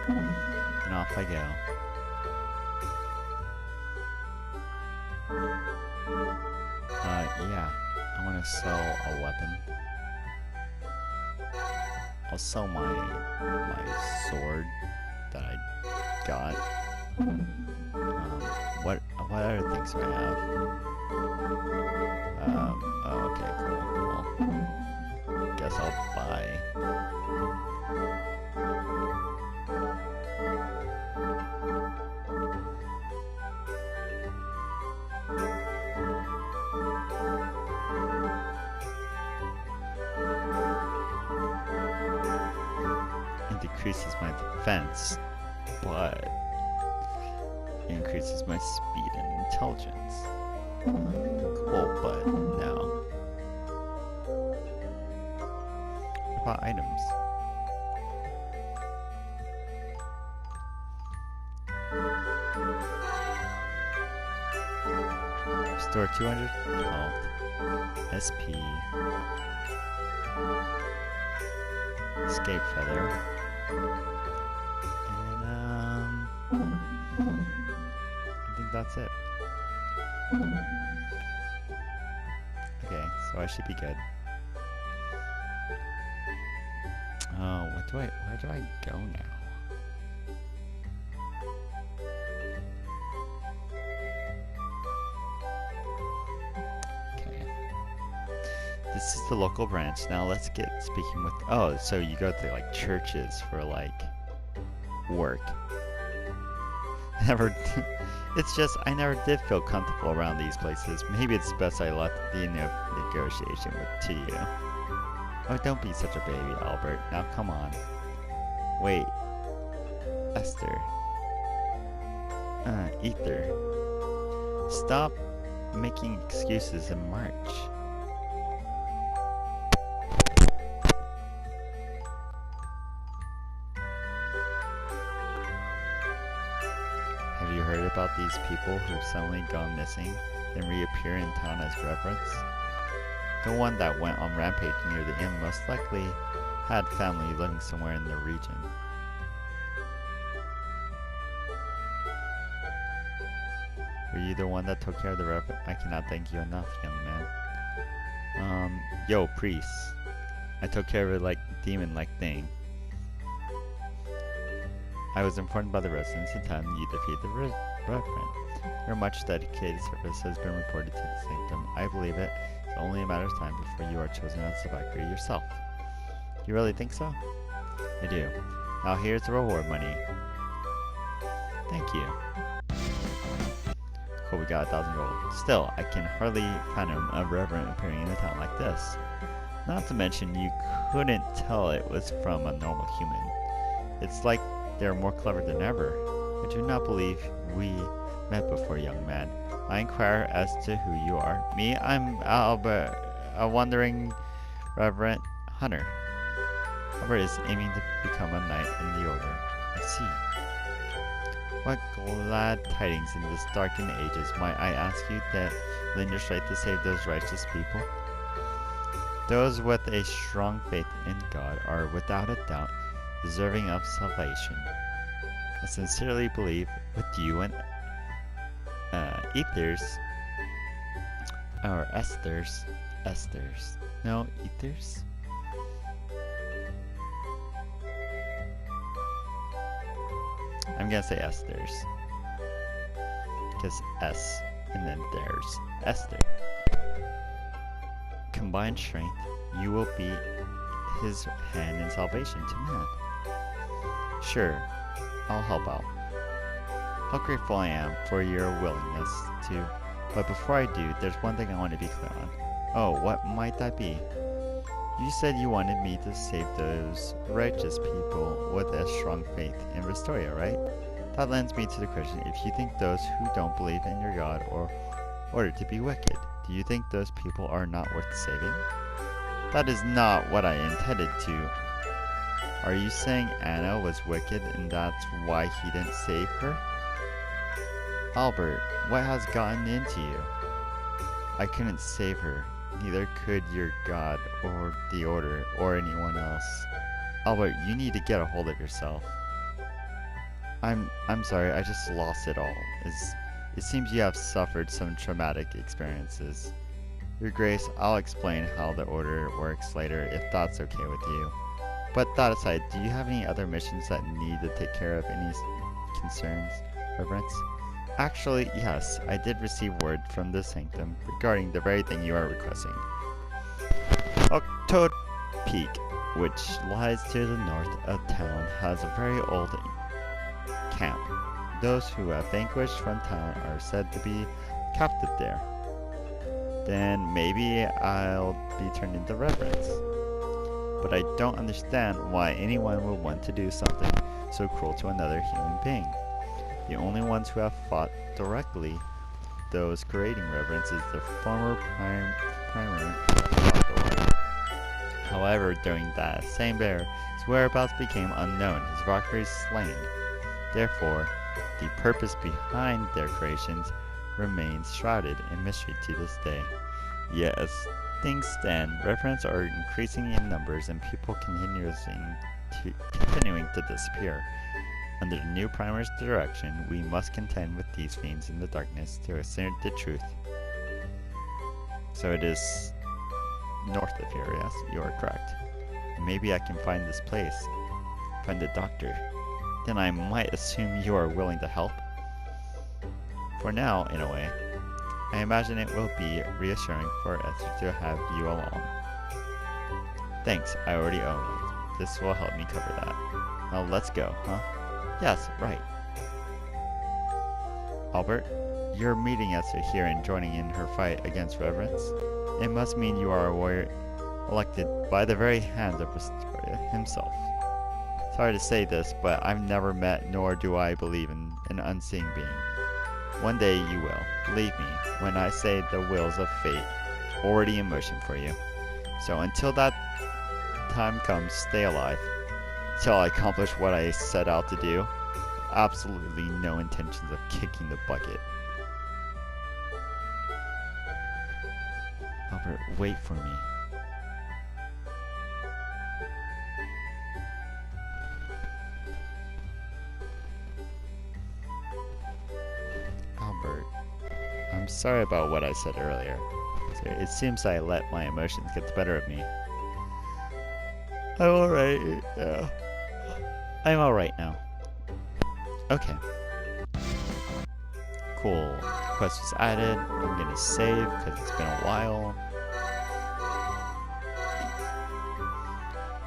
And off I go. Yeah. I want to sell a weapon. I'll sell my sword that I got. What other things do I have? Oh, okay, cool. Well, guess I'll buy. It decreases my defense, but increases my speed and intelligence. Cool, but no. What about items? Restore 200 health, SP, escape feather, and I think that's it. Okay, so I should be good. Oh, where do I go now? Okay. This is the local branch. Now let's get speaking with, oh, so you go to like churches for like work. It's just, I never did feel comfortable around these places. Maybe it's best I left the negotiation to you. Oh, don't be such a baby, Albert. Now, come on. Wait. Esther. Ether. Stop making excuses and march. Have you heard about these people who've suddenly gone missing and reappear in town as reverends? The one that went on rampage near the inn most likely had family living somewhere in the region. Were you the one that took care of the reverend? I cannot thank you enough, young man. Yo, priest. I took care of it like demon-like thing. I was informed by the residents in town you defeated the reverend. Your much dedicated service has been reported to the sanctum. I believe it. It's only a matter of time before you are chosen as the Valkyrie yourself. You really think so? I do. Now here's the reward money. Thank you. Cool, we got 1,000 gold. Still, I can hardly fathom a reverend appearing in a town like this. Not to mention, you couldn't tell it was from a normal human. It's like they're more clever than ever. I do not believe we met before, young man. I inquire as to who you are. Me? I'm Albert, a wandering reverend hunter. Albert is aiming to become a knight in the order. I see. What glad tidings in this darkened ages might I ask you that lend your strength to save those righteous people? Those with a strong faith in God are without a doubt deserving of salvation. I sincerely believe with you and Ethers, or Esther's, no, Ethers? I'm gonna say Esther's, because S and then there's Esther. Combined strength, you will be his hand in salvation to man. Sure, I'll help out. How grateful I am for your willingness to, but before I do, there's one thing I want to be clear on. Oh, what might that be? You said you wanted me to save those righteous people with a strong faith in Restoria, right? That lends me to the question, if you think those who don't believe in your God are ordered to be wicked, do you think those people are not worth saving? That is not what I intended to. Are you saying Anna was wicked and that's why he didn't save her? Albert, what has gotten into you? I couldn't save her. Neither could your God or the Order or anyone else. Albert, you need to get a hold of yourself. I'm sorry, I just lost it all. It seems you have suffered some traumatic experiences. Your Grace, I'll explain how the Order works later if that's okay with you. But that aside, do you have any other missions that need to take care of? Any concerns, Reverence? Actually, yes, I did receive word from the Sanctum regarding the very thing you are requesting. Toad Peak, which lies to the north of town, has a very old camp. Those who have vanquished from town are said to be captive there. Then maybe I'll be turned into Reverence. But I don't understand why anyone would want to do something so cruel to another human being. The only ones who have fought directly those creating Reverence is the former primer of the Order. However, during that same bear, his whereabouts became unknown, his rockery slain. Therefore, the purpose behind their creations remains shrouded in mystery to this day. Yet as things stand, Reverents are increasing in numbers and people continuing to disappear. Under the new Primer's direction, we must contend with these fiends in the darkness to ascertain the truth. So it is north of here, yes? You are correct. Maybe I can find this place, find the doctor. Then I might assume you are willing to help. For now, in a way, I imagine it will be reassuring for us to have you along. Thanks, I already own it. This will help me cover that. Now let's go, huh? Yes, right. Albert, you're meeting Esther here and joining in her fight against Reverence. It must mean you are a warrior elected by the very hands of himself. Sorry to say this, but I've never met nor do I believe in an unseen being. One day you will, believe me, when I say the wheels of fate already in motion for you. So until that time comes, stay alive. Till I accomplish what I set out to do. Absolutely no intentions of kicking the bucket. Albert, wait for me. Albert, I'm sorry about what I said earlier. It seems I let my emotions get the better of me. I'm alright now. I'm alright now. Okay. Cool. Quest was added. I'm gonna save because it's been a while.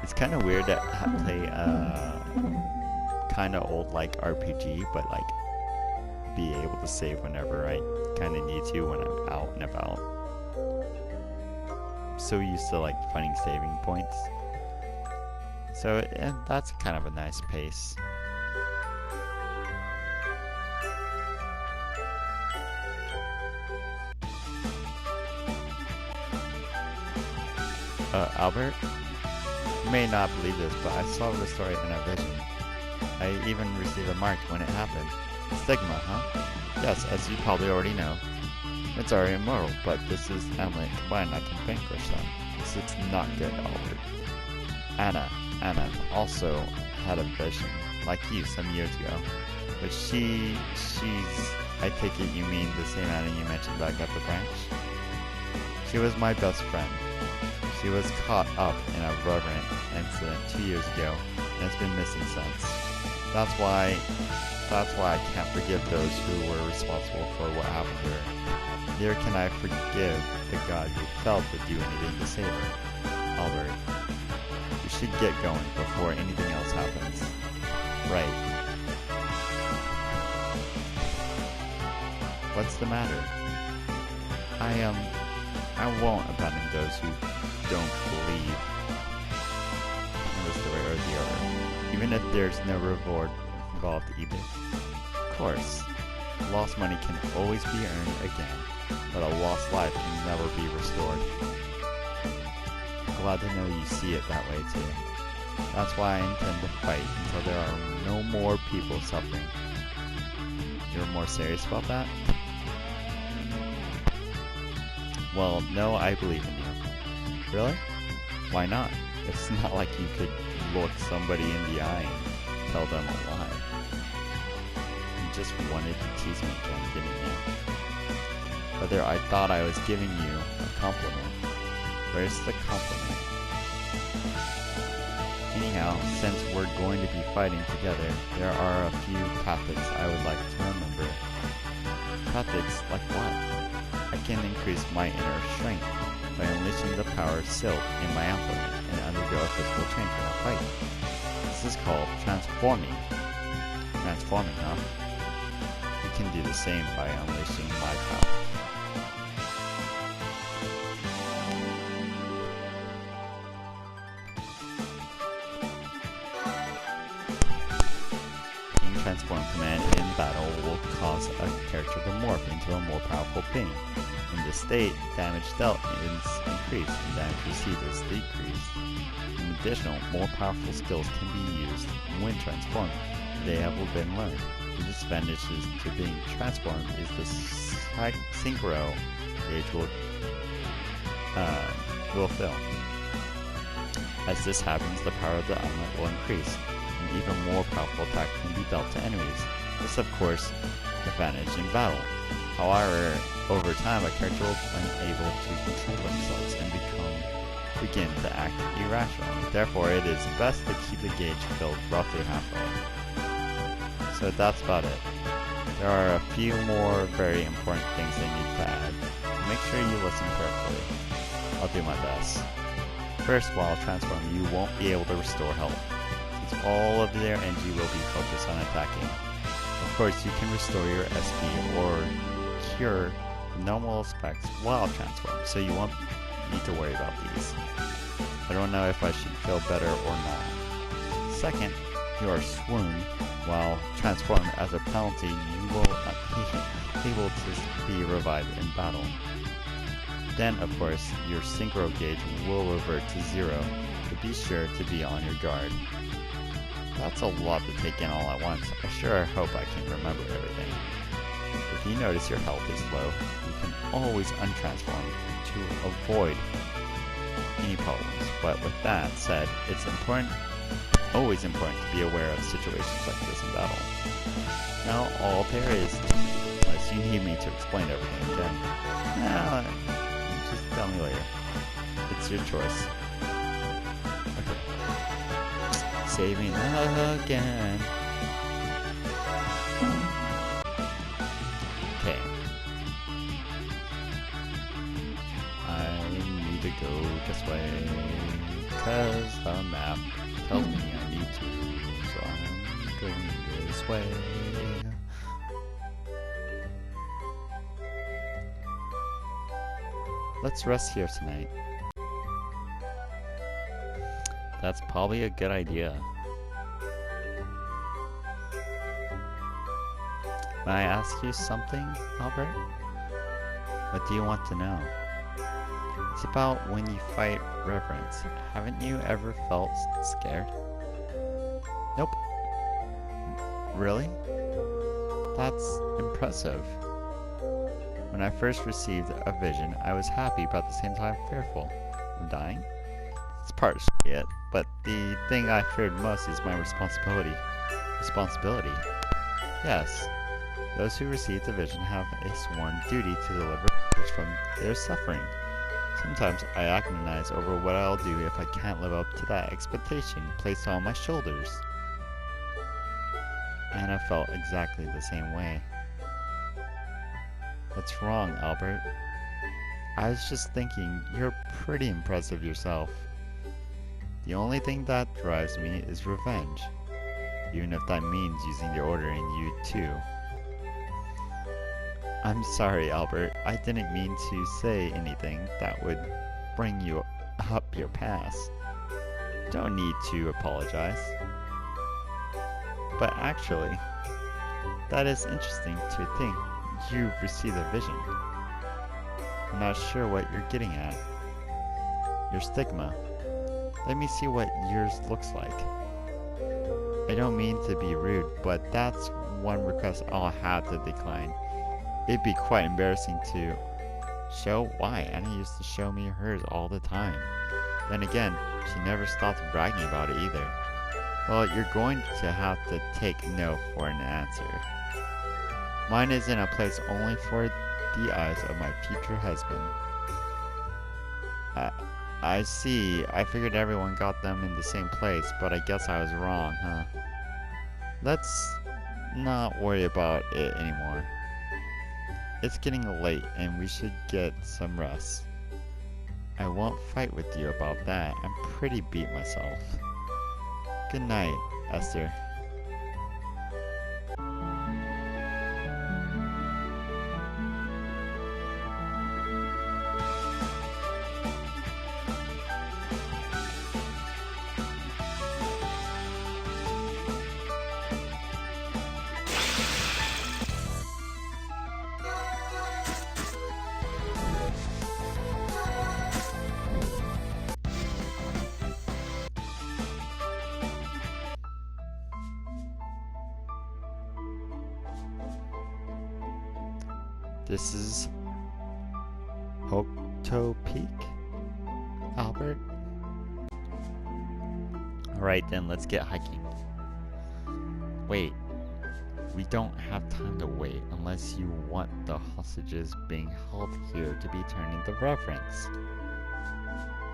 It's kind of weird to play kind of old like RPG, but like be able to save whenever I kind of need to when I'm out and about. I'm so used to like finding saving points. So that's kind of a nice pace. Albert? You may not believe this, but I saw the story in a vision. I even received a mark when it happened. Stigma, huh? Yes, as you probably already know. It's already immortal, but this is Amulet combined. I can vanquish them. This is not good, Albert. Anna also had a vision, like you, some years ago. But she's... I take it you mean the same Anna you mentioned back at the branch? She was my best friend. She was caught up in a reverent incident 2 years ago, and has been missing since. That's why I can't forgive those who were responsible for what happened to her. Neither can I forgive the God who failed to do anything to save her. Albert, you should get going before anything else happens. Right. What's the matter? I won't abandon those who don't believe in the story or the other, even if there's no reward involved either. Of course, lost money can always be earned again, but a lost life can never be restored. Glad to know you see it that way too. That's why I intend to fight until there are no more people suffering. You're more serious about that? Well, no, I believe in you. Really? Why not? It's not like you could look somebody in the eye and tell them a lie. just wanted to tease me again, didn't you? Whether I thought I was giving you a compliment. Where's the compliment? Anyhow, since we're going to be fighting together, there are a few tactics I would like to remember. Tactics like what? I can increase my inner strength by unleashing the power sealed in my implement and undergo a physical change in a fight. This is called transforming. Transforming, huh? You can do the same by unleashing my power. Transform command in battle will cause a character to morph into a more powerful being. In this state, damage dealt is increased and damage received is decreased. In addition, more powerful skills can be used when transformed. They have been learned. The disadvantages to being transformed is the synchro gauge will fill. As this happens, the power of the element will increase. An even more powerful attack can be dealt to enemies. This, of course, advantage in battle. However, over time, a character will be unable to control themselves and begin to act irrationally. Therefore, it is best to keep the gauge filled roughly halfway. So that's about it. There are a few more very important things I need to add. Make sure you listen carefully. I'll do my best. First, while transforming, you won't be able to restore health. All of their energy will be focused on attacking. Of course, you can restore your SP or cure the normal effects while transformed, so you won't need to worry about these. I don't know if I should feel better or not. Second, you are swooned while transformed. As a penalty, you will not be able to be revived in battle. Then, of course, your synchro gauge will revert to 0, so be sure to be on your guard. That's a lot to take in all at once. I sure hope I can remember everything. If you notice your health is low, you can always untransform to avoid any problems. But with that said, it's always important to be aware of situations like this in battle. Now all there is, unless you need me to explain everything again, just tell me later. It's your choice. Saving again. Okay. I need to go this way, cause the map tells me I need to, so I'm going this way. Let's rest here tonight. That's probably a good idea. May I ask you something, Albert? What do you want to know? It's about when you fight Reverence. Haven't you ever felt scared? Nope. Really? That's impressive. When I first received a vision, I was happy but at the same time fearful. I'm dying? It's partially it, but the thing I feared most is my responsibility. Responsibility? Yes. Those who receive the vision have a sworn duty to deliver others from their suffering. Sometimes I agonize over what I'll do if I can't live up to that expectation placed on my shoulders. Anna felt exactly the same way. What's wrong, Albert? I was just thinking, you're pretty impressive yourself. The only thing that drives me is revenge, even if that means using the order in you too. I'm sorry, Albert. I didn't mean to say anything that would bring you up your past. Don't need to apologize. But actually, that is interesting to think you've received a vision. I'm not sure what you're getting at. Your stigma. Let me see what yours looks like. I don't mean to be rude, but that's one request I'll have to decline. It'd be quite embarrassing to show. Why? Anna used to show me hers all the time. Then again, she never stopped bragging about it either. Well, you're going to have to take no for an answer. Mine is in a place only for the eyes of my future husband. I see. I figured everyone got them in the same place, but I guess I was wrong, huh? Let's not worry about it anymore. It's getting late and we should get some rest. I won't fight with you about that. I'm pretty beat myself. Good night, Esther. This is Hokuto Peak, Albert. Alright then, let's get hiking. Wait, we don't have time to wait unless you want the hostages being held here to be turned into reverence.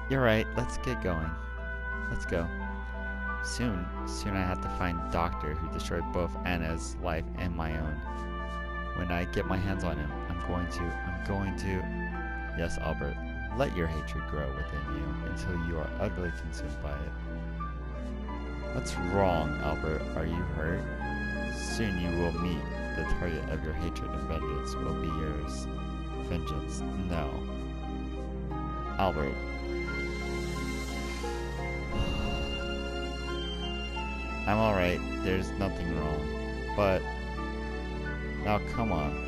You're right, let's get going. Let's go. Soon I have to find Doctor who destroyed both Anna's life and my own. When I get my hands on him, I'm going to... Yes, Albert, let your hatred grow within you until you are utterly consumed by it. What's wrong, Albert? Are you hurt? Soon you will meet the target of your hatred and vengeance will be yours. Vengeance? No. Albert. I'm alright, there's nothing wrong. But... now come on.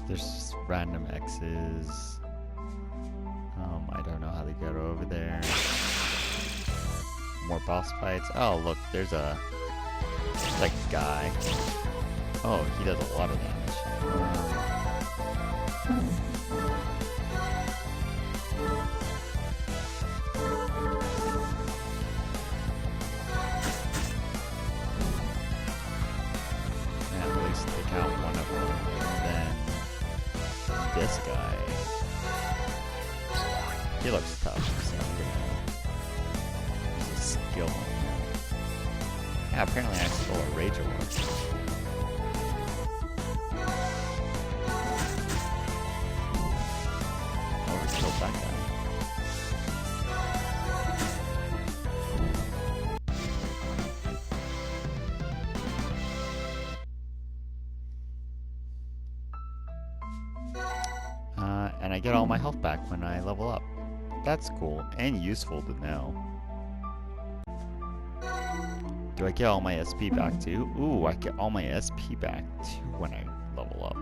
There's just random X's. I don't know how to get over there. More boss fights. Oh, look, there's a guy. Oh, he does a lot of damage. And at least take out one of them. And then this guy, he looks tough, so I'm gonna use a skill on him. Yeah, apparently I stole a rage award. Overkilled that guy. And I get all my health back when I level up. That's cool and useful to know. Do I get all my SP back too? Ooh, I get all my SP back too when I level up.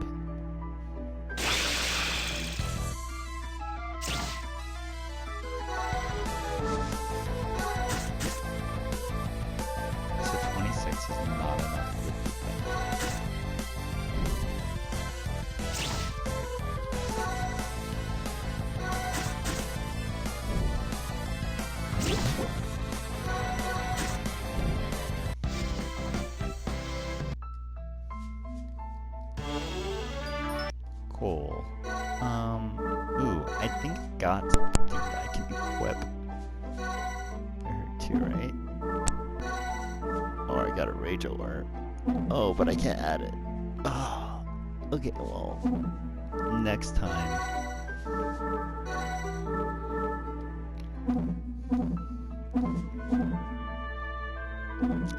So 26 is not enough to defeat them. Cool. Ooh, I think I got something that I can equip. I heard two, right? Or I got a rage alert. Oh, but I can't add it. Oh, okay, well, next time.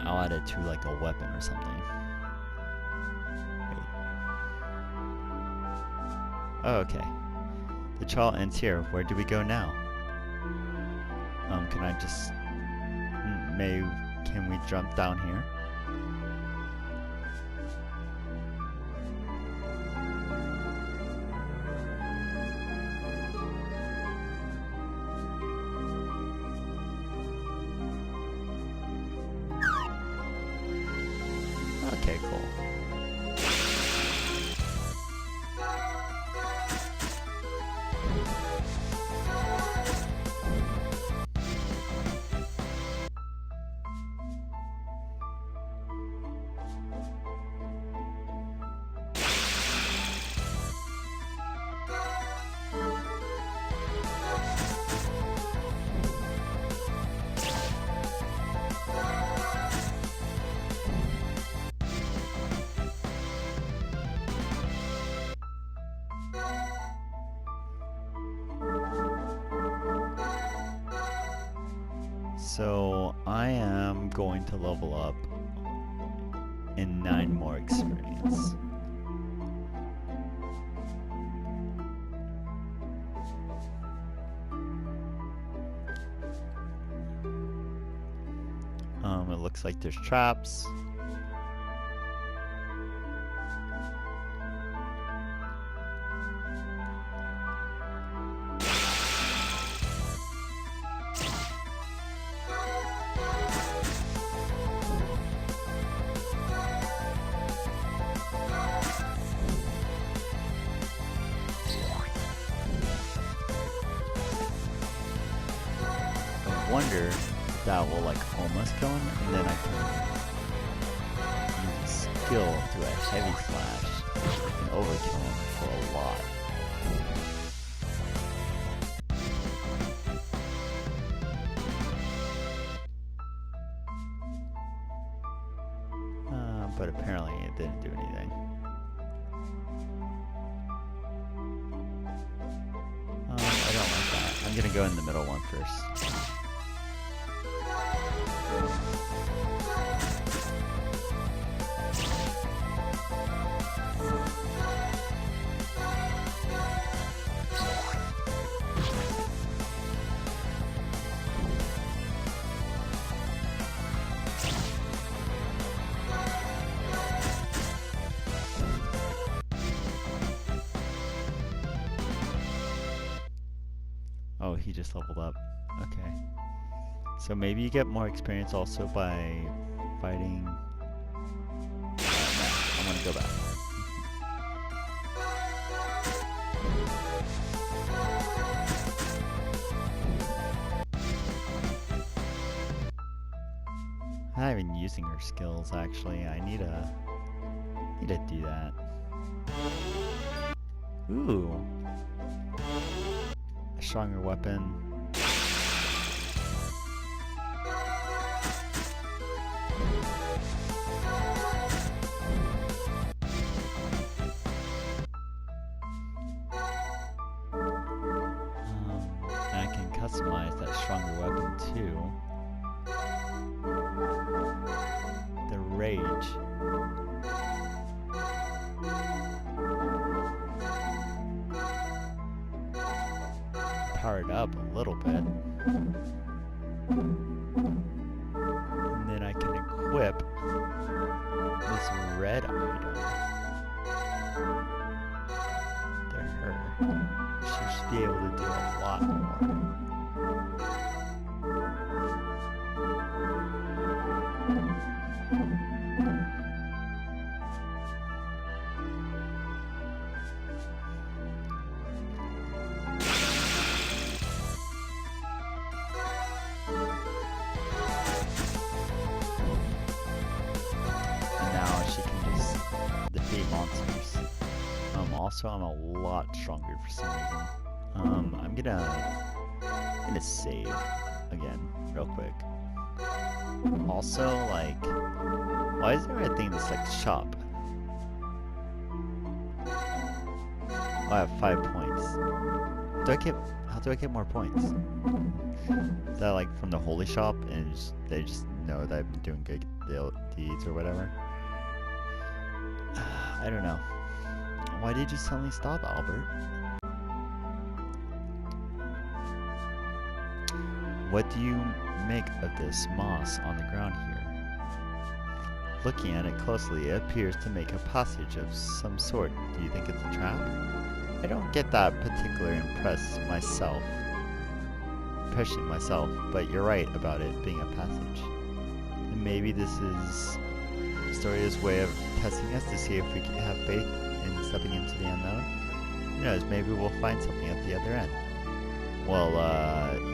I'll add it to like a weapon or something. Oh, okay. The trial ends here. Where do we go now? Can I just... can we jump down here? Okay, cool. So I am going to level up in 9 more experience. It looks like there's traps. I wonder if that will like almost kill him, and then I can use a skill to a heavy slash and overkill him for a lot. But apparently it didn't do anything. I don't like that. I'm gonna go in the middle one first. Oh, he just leveled up. Okay. So maybe you get more experience also by fighting... no, I'm gonna go back. I'm not even using her skills, actually. I need to do that. Ooh. A stronger weapon. And I can customize that stronger weapon too. The rage. Power it up a little bit. And then I can equip this red item to her. She should be able to do a lot more. Monsters. Also, I'm a lot stronger for some reason. I'm gonna save again real quick. Also, like, why is there a thing that's like shop? Oh, I have 5 points. How do I get more points? Is that like from the holy shop and they just know that I've been doing good deeds or whatever? I don't know. Why did you suddenly stop, Albert? What do you make of this moss on the ground here? Looking at it closely, it appears to make a passage of some sort. Do you think it's a trap? I don't get that particular impression myself, but you're right about it being a passage. And maybe this is Astoria's way of testing us to see if we have faith in stepping into the unknown. Who knows, maybe we'll find something at the other end. Well,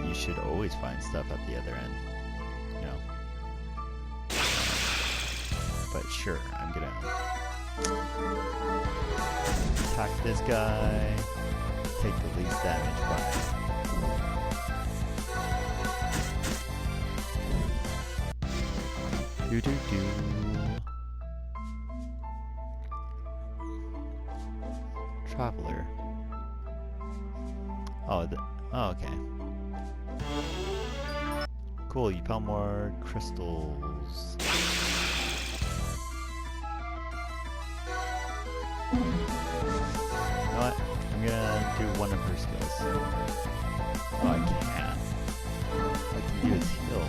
you should always find stuff at the other end, you know. But sure, I'm gonna attack this guy, take the least damage by do. Traveler. Oh, okay. Cool, you found more crystals. You know what? I'm gonna do one of her skills. Oh, I can. All I can do is heal.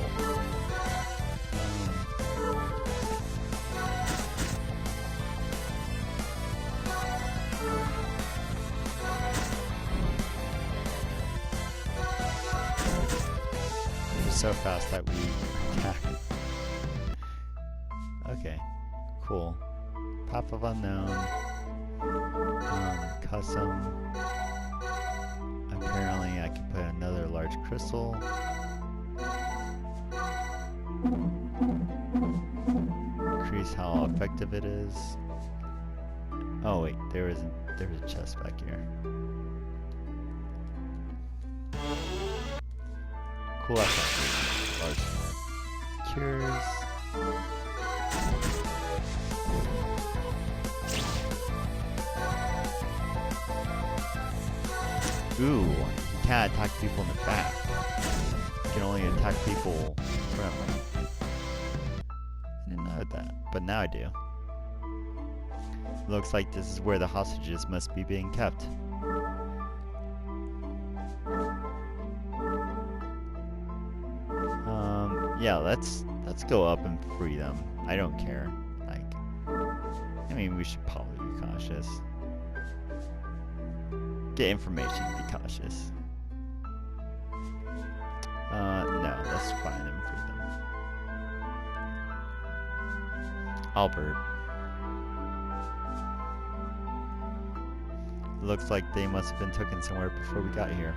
So fast that we attack. Okay, cool. Path of Unknown. Custom. Apparently I can put another large crystal. Increase how effective it is. Oh wait, there's a chest back here. Cool effect. Large cures. Ooh, you can't attack people in the back. You can only attack people friendly. I didn't know that, but now I do. Looks like this is where the hostages must be being kept. Yeah, let's go up and free them. I don't care. Like, I mean, we should probably be cautious. Get information, be cautious. No, let's find them and free them. Albert. Looks like they must have been taken somewhere before we got here.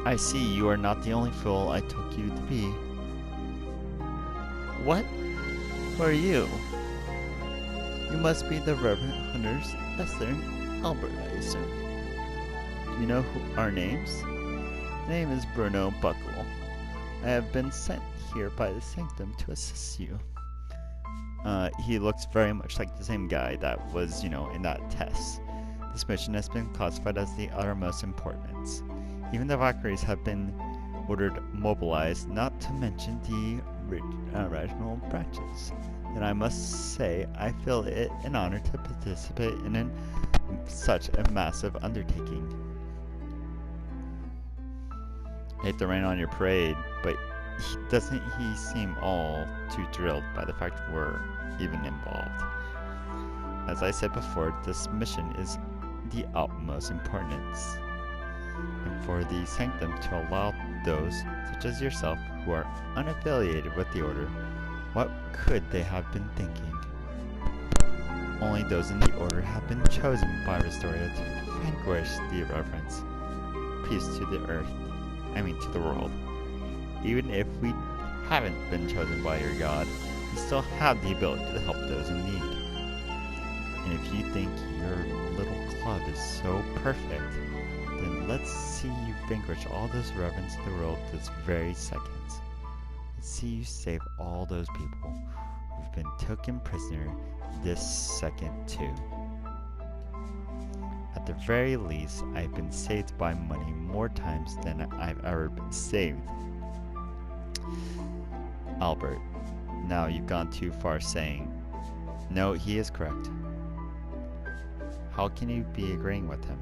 I see you are not the only fool I took you to be. What? Who are you? You must be the Reverend Hunters, Esther and Albert, I assume. Do you know our names? My name is Bruno Buckle. I have been sent here by the Sanctum to assist you. He looks very much like the same guy that was, in that test. This mission has been classified as the uttermost importance. Even the Valkyries have been ordered mobilized, not to mention the regional branches. And I must say, I feel it an honor to participate in such a massive undertaking. I hate to rain on your parade, but doesn't he seem all too thrilled by the fact we're even involved? As I said before, this mission is the utmost importance. And for the Sanctum to allow those, such as yourself, who are unaffiliated with the Order, what could they have been thinking? Only those in the Order have been chosen by Restoria to vanquish the irreverence. Peace to the earth. To the world. Even if we haven't been chosen by your god, we still have the ability to help those in need. And if you think your little club is so perfect, then let's see you vanquish all those reverence in the world this very second. Let's see you save all those people who've been taken prisoner this second too. At the very least, I've been saved by money more times than I've ever been saved. Albert, now you've gone too far saying, no, he is correct. How can you be agreeing with him?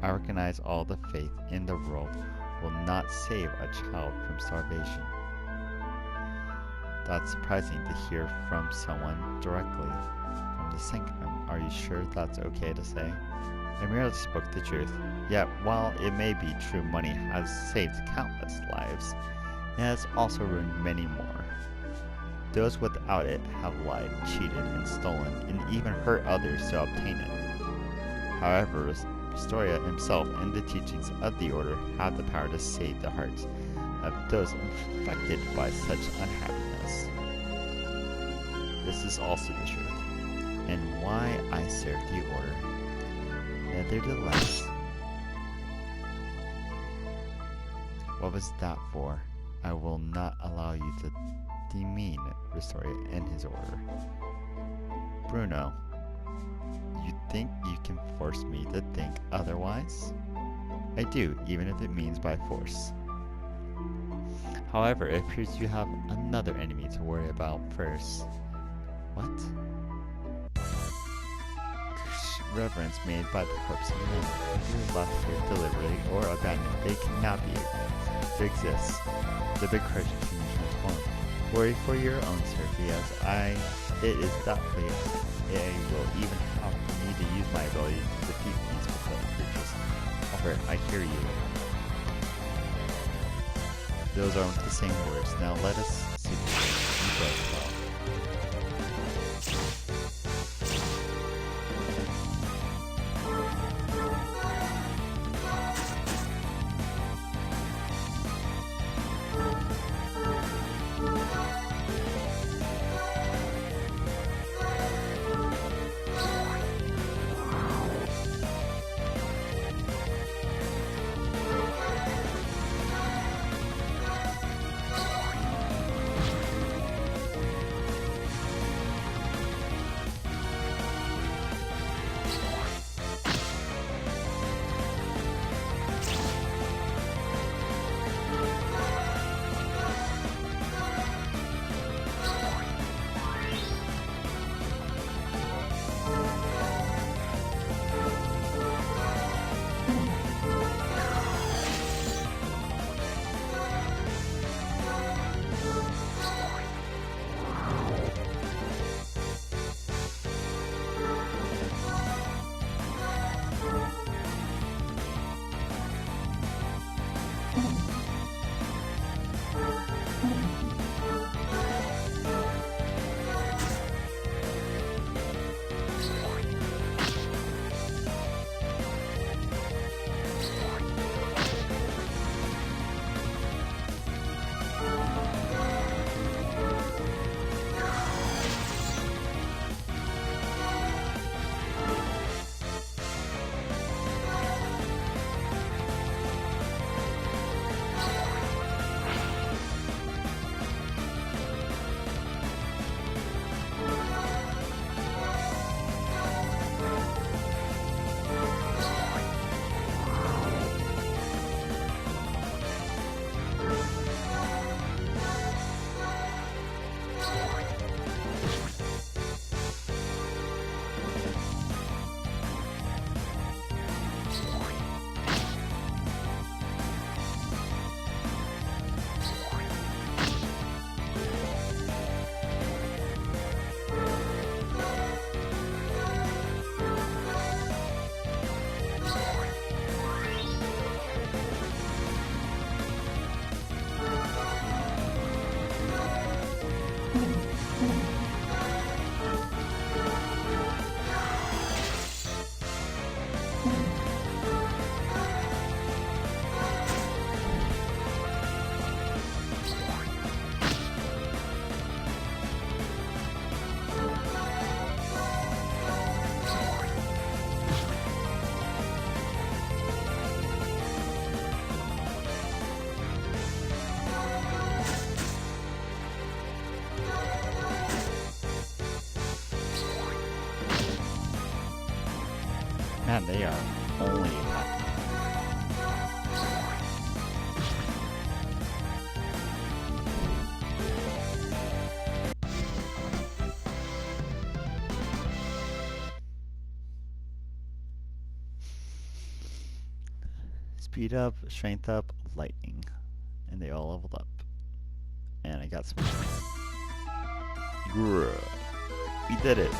I recognize all the faith in the world will not save a child from starvation. That's surprising to hear from someone directly from the the sanctum. Are you sure that's okay to say? I merely spoke the truth. Yet, while it may be true money has saved countless lives, it has also ruined many more. Those without it have lied, cheated, and stolen, and even hurt others to obtain it. However, Restoria himself and the teachings of the Order have the power to save the hearts of those infected by such unhappiness. This is also the truth, and why I serve the Order. Nevertheless, what was that for? I will not allow you to demean Restoria and his Order. Bruno, you think you can force me to think otherwise? I do, even if it means by force. However, it appears you have another enemy to worry about first. What? Reverence made by the corpse of men. If you're left here deliberately or abandoned, they cannot be ignorant. There exists the big question to me transform. Worry for your own safety, as it is doubtfully I will even have for me to use my ability to defeat these pathetic creatures. However, I hear you. Those aren't the same words. Now let us see you both well. Man, they are only happy. Speed up, strength up, lightning. And they all leveled up. And I got some. Grr. We did it.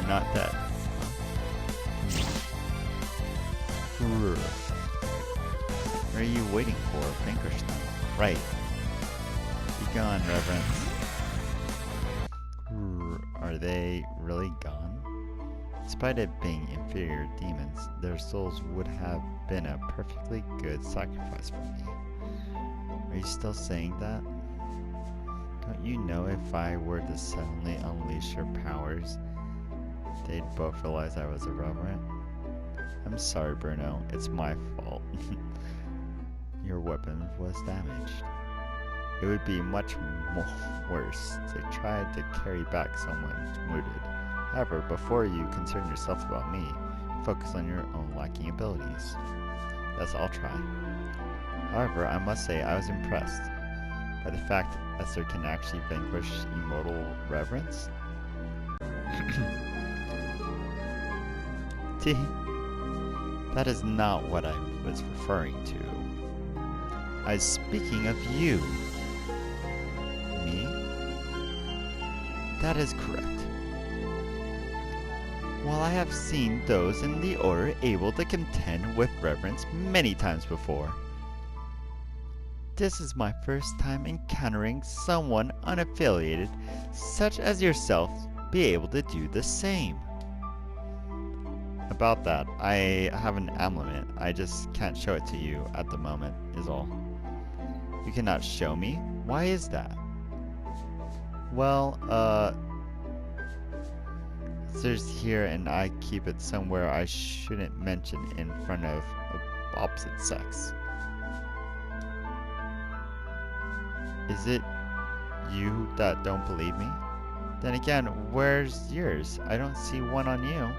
not dead. Huh? What are you waiting for, Pinkerstone? Right. Be gone, Reverence. Are they really gone? Despite it being inferior demons, their souls would have been a perfectly good sacrifice for me. Are you still saying that? Don't you know if I were to suddenly unleash your powers, they'd both realize I was a reverent? I'm sorry, Bruno. It's my fault. Your weapon was damaged. It would be much worse to try to carry back someone wounded. However, before you concern yourself about me, focus on your own lacking abilities. Yes, I'll try. However, I must say I was impressed by the fact Esther can actually vanquish immortal reverence. T. That is not what I was referring to. I was speaking of you. Me? That is correct. While I have seen those in the Order able to contend with reverence many times before, this is my first time encountering someone unaffiliated, such as yourself, be able to do the same. About that, I have an amulet. I just can't show it to you at the moment, is all. You cannot show me? Why is that? Well, there's here and I keep it somewhere I shouldn't mention in front of opposite sex. Is it you that don't believe me? Then again, where's yours? I don't see one on you.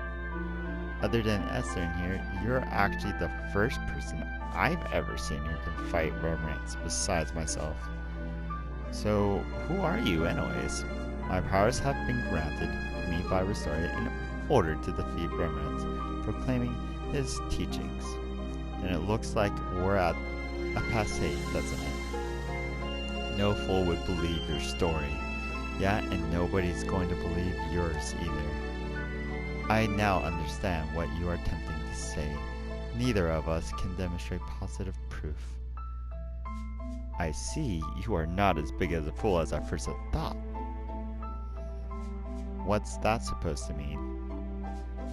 Other than Esther in here, you're actually the first person I've ever seen who can fight reverence besides myself. So, who are you anyways? My powers have been granted me by Restoria in order to defeat reverence, proclaiming his teachings. And it looks like we're at a passé, doesn't it? No fool would believe your story. Yeah, and nobody's going to believe yours either. I now understand what you are attempting to say. Neither of us can demonstrate positive proof. I see you are not as big as a fool as I first thought. What's that supposed to mean?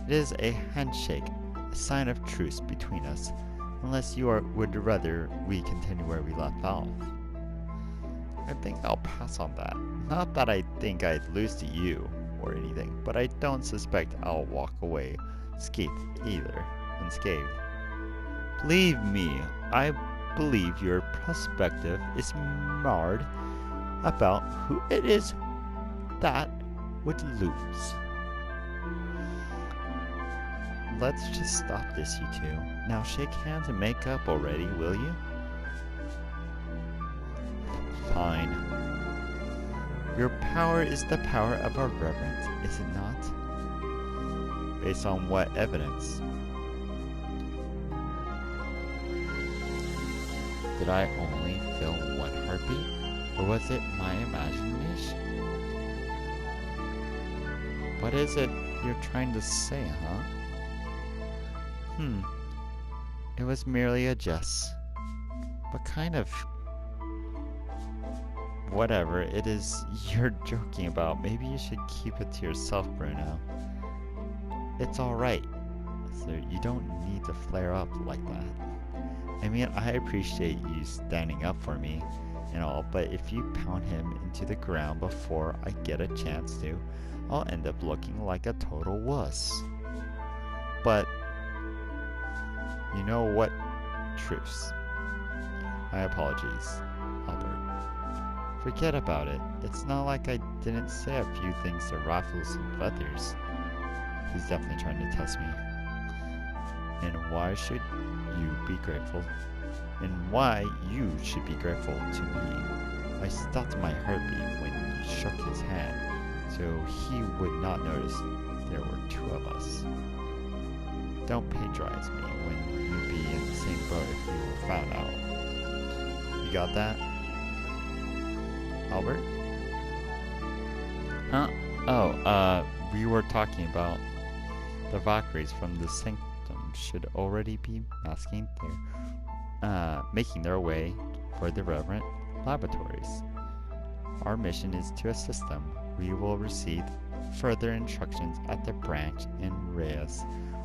It is a handshake, a sign of truce between us, unless you would rather we continue where we left off. I think I'll pass on that. Not that I think I'd lose to you or anything, but I don't suspect I'll walk away unscathed. Believe me, I believe your perspective is marred about who it is that would lose. Let's just stop this, you two. Now shake hands and make up already, will you? Fine. Your power is the power of our reverence, is it not? Based on what evidence? Did I only feel one heartbeat? Or was it my imagination? What is it you're trying to say, huh? It was merely a jest. What kind of... Whatever it is you're joking about, maybe you should keep it to yourself, Bruno. It's alright. So you don't need to flare up like that. I mean, I appreciate you standing up for me and all, but if you pound him into the ground before I get a chance to, I'll end up looking like a total wuss. But, you know what? Truce. My apologies, Albert. Forget about it. It's not like I didn't say a few things to Raffles and Feathers. He's definitely trying to test me. And why should you be grateful? And why you should be grateful to me. I stopped my heartbeat when you shook his hand, so he would not notice there were two of us. Don't patronize me when you'd be in the same boat if you were found out. You got that? Albert? Huh? Oh, we were talking about, the Valkyries from the Sanctum should already be making their way for the Reveant laboratories. Our mission is to assist them. We will receive further instructions at the branch in Reyes,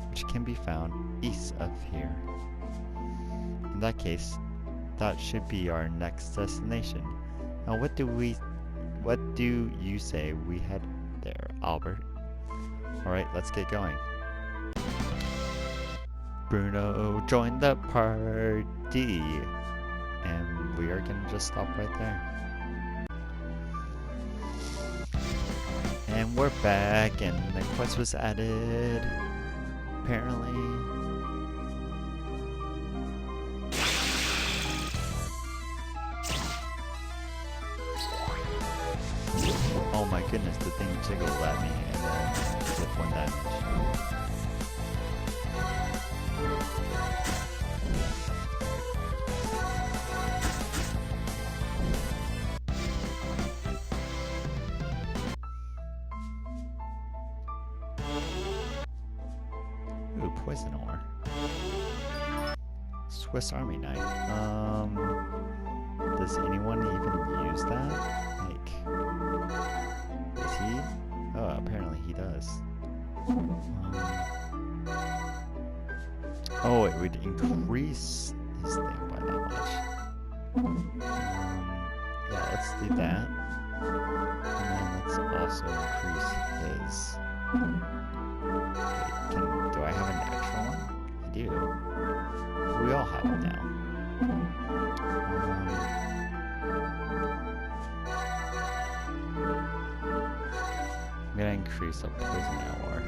which can be found east of here. In that case, that should be our next destination. Now what do you say we head there, Albert? Alright, let's get going. Bruno joined the party, and we are gonna just stop right there. And we're back, and the quest was added, apparently. Oh my goodness, the thing jiggled at me and then did 1 damage. Ooh, poison ore. Swiss Army knife. Does anyone even use that? Like, does he? Oh, apparently he does. Oh, it would increase his thing by that much. Yeah, let's do that. And then let's also increase his. Wait, do I have an extra one? I do. We all have it now. I'm gonna increase the poison hour.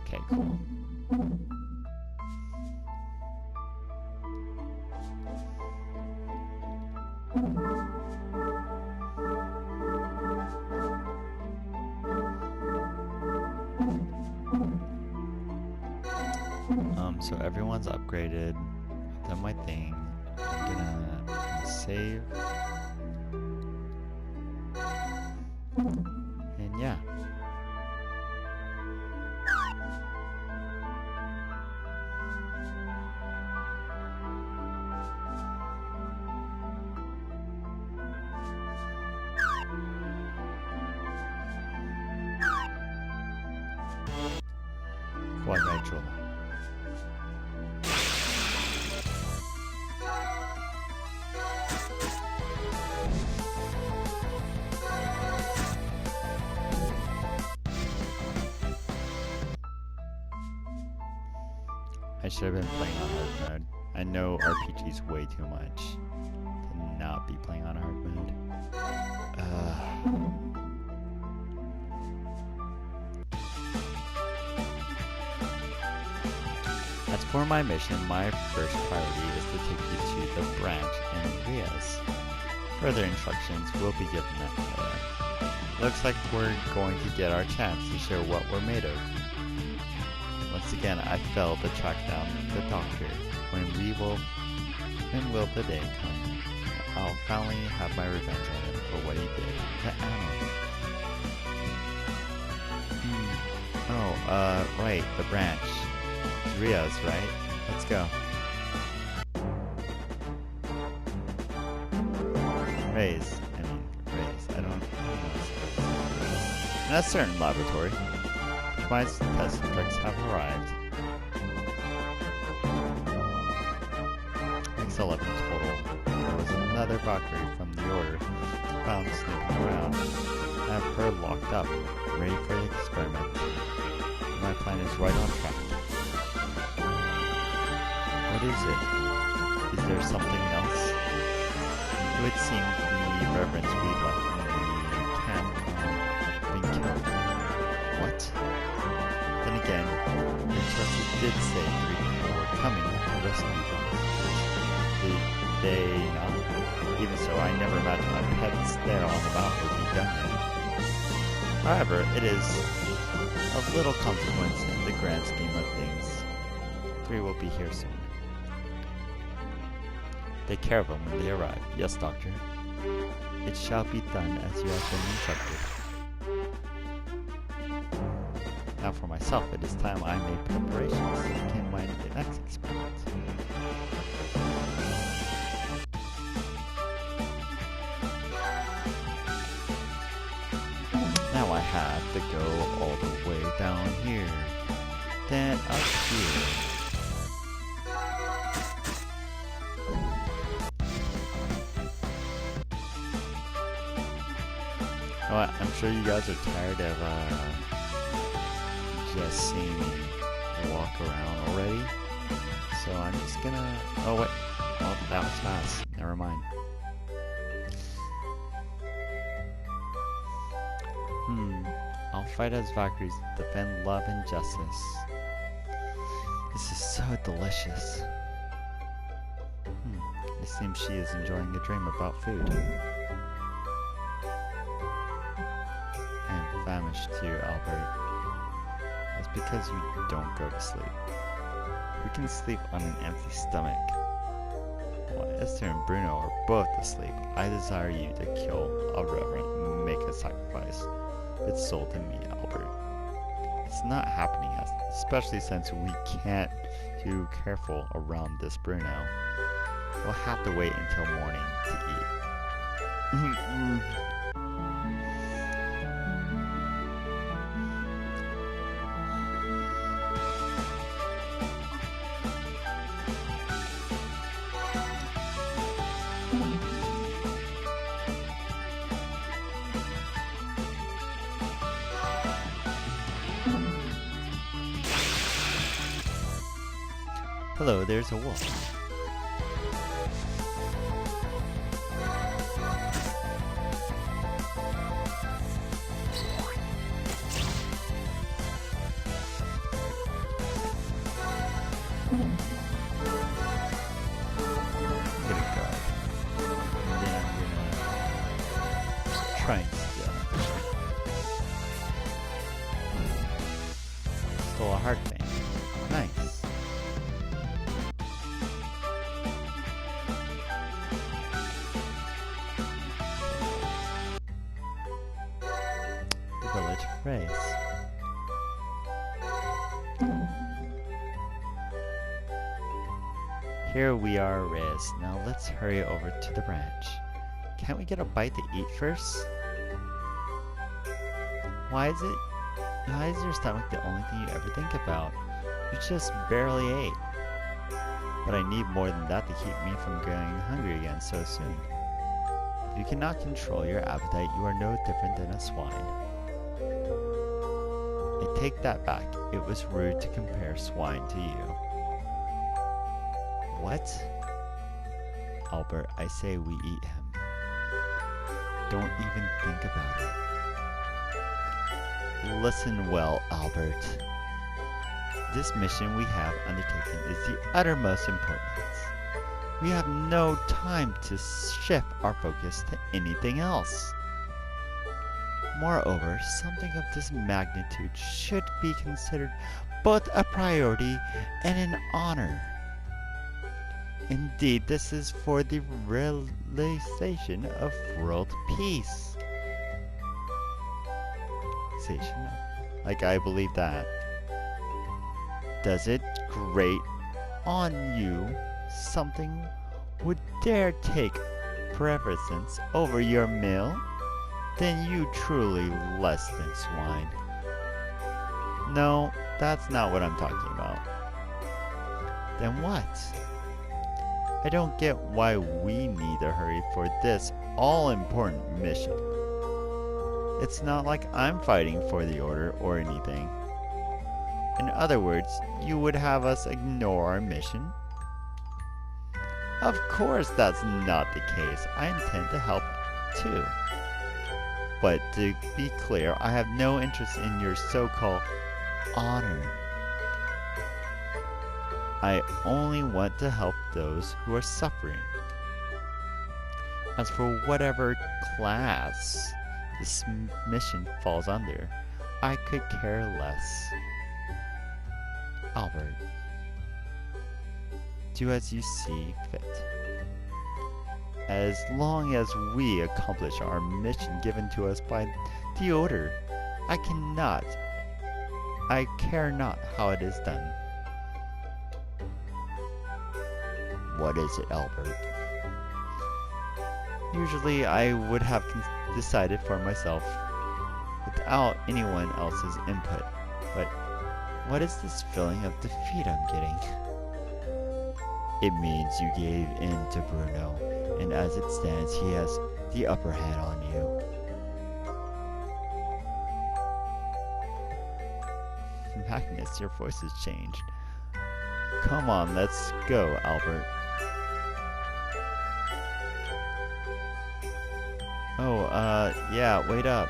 Okay, cool. So everyone's upgraded. I've done my thing. I'm gonna save. And yeah. Quadrilateral. I should have been playing on hard mode. I know RPG's way too much to not be playing on hard mode. As for my mission, my first priority is to take you to the branch in Reyes. Further instructions will be given at there. Looks like we're going to get our chance to show what we're made of. Once again, I failed to track down the doctor. When will the day come? I'll finally have my revenge on him for what he did to Anna. Oh, right, the branch. Reyes, right? Let's go. Reyes. I don't know. In a certain laboratory, my test subjects have arrived. Makes 11 total. There was another Valkyrie from the Order found snooping around. I have her locked up, ready for the experiment. My plan is right on track. What is it? Is there something else? It would seem the reverence we left in the camp being killed. What? Then again, the trusted did say 3 people were coming to rescue them. they not? Even so, I never imagined my pets there on the mountain would be done yet. However, it is of little consequence in the grand scheme of things. 3 will be here soon. Take care of them when they arrive. Yes, Doctor. It shall be done as you have been instructed. Now for myself, it is time I made preparations to begin my next experiment. Now I have to go all the way down here, then up here. Well, I'm sure you guys are tired of just seeing me walk around already. So I'm just gonna... Oh wait, oh that was fast. Never mind. I'll fight as Valkyries, defend love and justice. This is so delicious. It seems she is enjoying a dream about food. Famished too, Albert. That's because you don't go to sleep. We can sleep on an empty stomach. While Esther and Bruno are both asleep, I desire you to kill a reveant and make a sacrifice. It's sold to me, Albert. It's not happening, especially since we can't too careful around this Bruno. We'll have to wait until morning to eat. Hello, there's a wolf. I'm gonna guard. And then I'm gonna try and steal. Stole a heart thing. Nice. Village race. Here we are, Riz. Now let's hurry over to the branch. Can't we get a bite to eat first? Why is your stomach the only thing you ever think about? You just barely ate. But I need more than that to keep me from going hungry again so soon. If you cannot control your appetite, you are no different than a swine. I take that back. It was rude to compare swine to you. What? Albert, I say we eat him. Don't even think about it. Listen well, Albert. This mission we have undertaken is the uttermost importance. We have no time to shift our focus to anything else. Moreover, something of this magnitude should be considered both a priority and an honor. Indeed, this is for the realization of world peace. Like, I believe that. Does it grate on you something would dare take preference over your meal? Then you truly less than swine. No, that's not what I'm talking about. Then what? I don't get why we need to hurry for this all-important mission. It's not like I'm fighting for the order or anything. In other words, you would have us ignore our mission? Of course that's not the case. I intend to help too. But to be clear, I have no interest in your so-called honor. I only want to help those who are suffering. As for whatever class this mission falls under, I could care less. Albert, do as you see fit. As long as we accomplish our mission given to us by the Order, I care not how it is done. What is it, Albert? Usually I would have decided for myself without anyone else's input, but what is this feeling of defeat I'm getting? It means you gave in to Bruno, and as it stands, he has the upper hand on you. Magnus, your voice has changed. Come on, let's go, Albert. Oh, yeah, wait up.